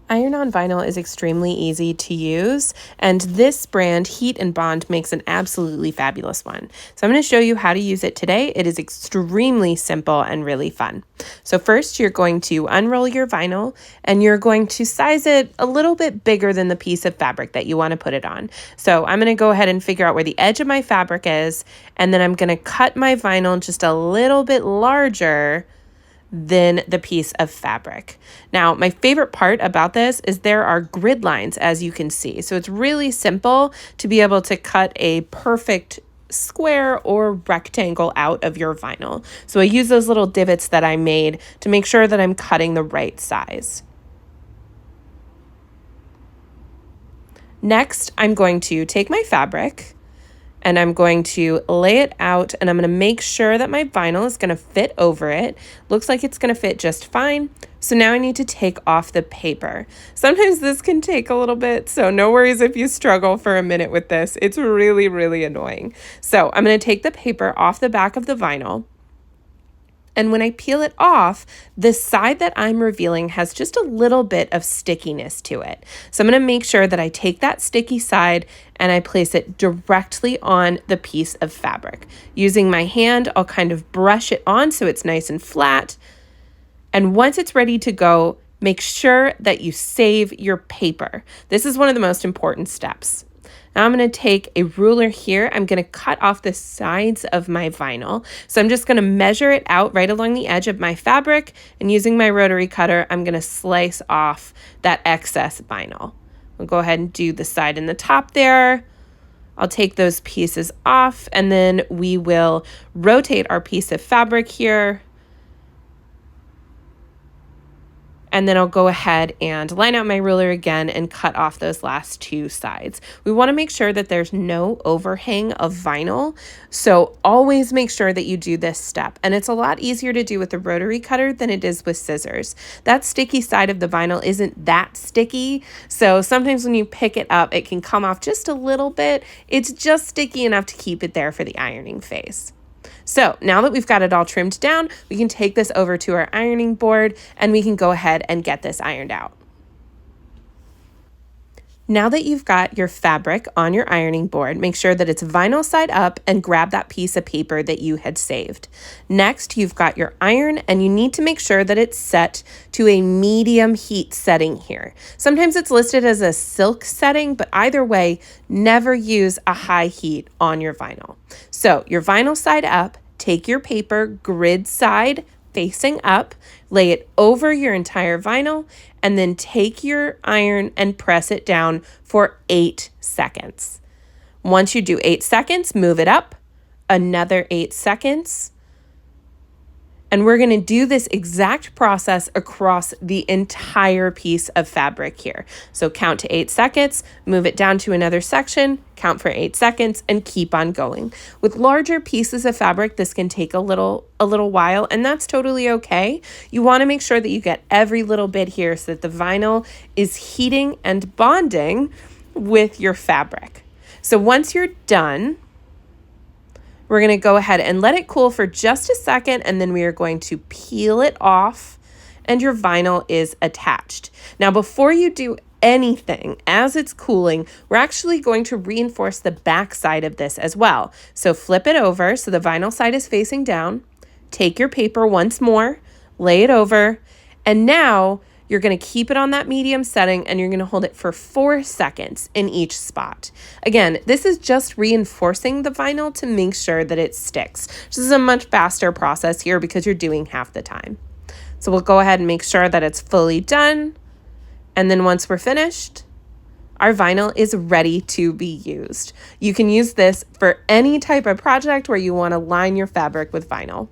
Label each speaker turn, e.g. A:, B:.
A: Iron on vinyl is extremely easy to use, and this brand, HeatnBond, makes an absolutely fabulous one. So I'm going to show you how to use it today. It is extremely simple and really fun. So first, you're going to unroll your vinyl, and you're going to size it a little bit bigger than the piece of fabric that you want to put it on. So I'm going to go ahead and figure out where the edge of my fabric is, and then I'm going to cut my vinyl just a little bit larger than the piece of fabric. Now, my favorite part about this is there are grid lines, as you can see. So it's really simple to be able to cut a perfect square or rectangle out of your vinyl. So I use those little divots that I made to make sure that I'm cutting the right size. Next, I'm going to take my fabric and I'm going to lay it out, and I'm going to make sure that my vinyl is going to fit over it. Looks like it's going to fit just fine. So now I need to take off the paper. Sometimes this can take a little bit, so no worries if you struggle for a minute with this. It's really, really annoying. So I'm going to take the paper off the back of the vinyl. And when I peel it off, the side that I'm revealing has just a little bit of stickiness to it. So I'm going to make sure that I take that sticky side and I place it directly on the piece of fabric. Using my hand, I'll kind of brush it on so it's nice and flat. And once it's ready to go, make sure that you save your paper. This is one of the most important steps. Now I'm going to take a ruler here. I'm going to cut off the sides of my vinyl. So I'm just going to measure it out right along the edge of my fabric, and using my rotary cutter, I'm going to slice off that excess vinyl. We'll go ahead and do the side and the top there. I'll take those pieces off, and then we will rotate our piece of fabric here. And then I'll go ahead and line out my ruler again and cut off those last two sides. We want to make sure that there's no overhang of vinyl. So always make sure that you do this step. And it's a lot easier to do with a rotary cutter than it is with scissors. That sticky side of the vinyl isn't that sticky. So sometimes when you pick it up, it can come off just a little bit. It's just sticky enough to keep it there for the ironing phase. So now that we've got it all trimmed down, we can take this over to our ironing board and we can go ahead and get this ironed out. Now that you've got your fabric on your ironing board, make sure that it's vinyl side up and grab that piece of paper that you had saved. Next, you've got your iron and you need to make sure that it's set to a medium heat setting here. Sometimes it's listed as a silk setting, but either way, never use a high heat on your vinyl. So your vinyl side up, take your paper grid side facing up, lay it over your entire vinyl, and then take your iron and press it down for 8 seconds. Once you do 8 seconds, move it up, another 8 seconds. And we're going to do this exact process across the entire piece of fabric here. So count to 8 seconds, move it down to another section, count for 8 seconds, and keep on going. With larger pieces of fabric, this can take a little while, and that's totally okay. You want to make sure that you get every little bit here so that the vinyl is heating and bonding with your fabric. So once you're done, we're going to go ahead and let it cool for just a second, and then we are going to peel it off, and your vinyl is attached. Now, before you do anything, as it's cooling, we're actually going to reinforce the back side of this as well. So flip it over so the vinyl side is facing down. Take your paper once more, lay it over, and now you're going to keep it on that medium setting and you're going to hold it for 4 seconds in each spot. Again, this is just reinforcing the vinyl to make sure that it sticks. This is a much faster process here because you're doing half the time. So we'll go ahead and make sure that it's fully done. And then once we're finished, our vinyl is ready to be used. You can use this for any type of project where you want to line your fabric with vinyl.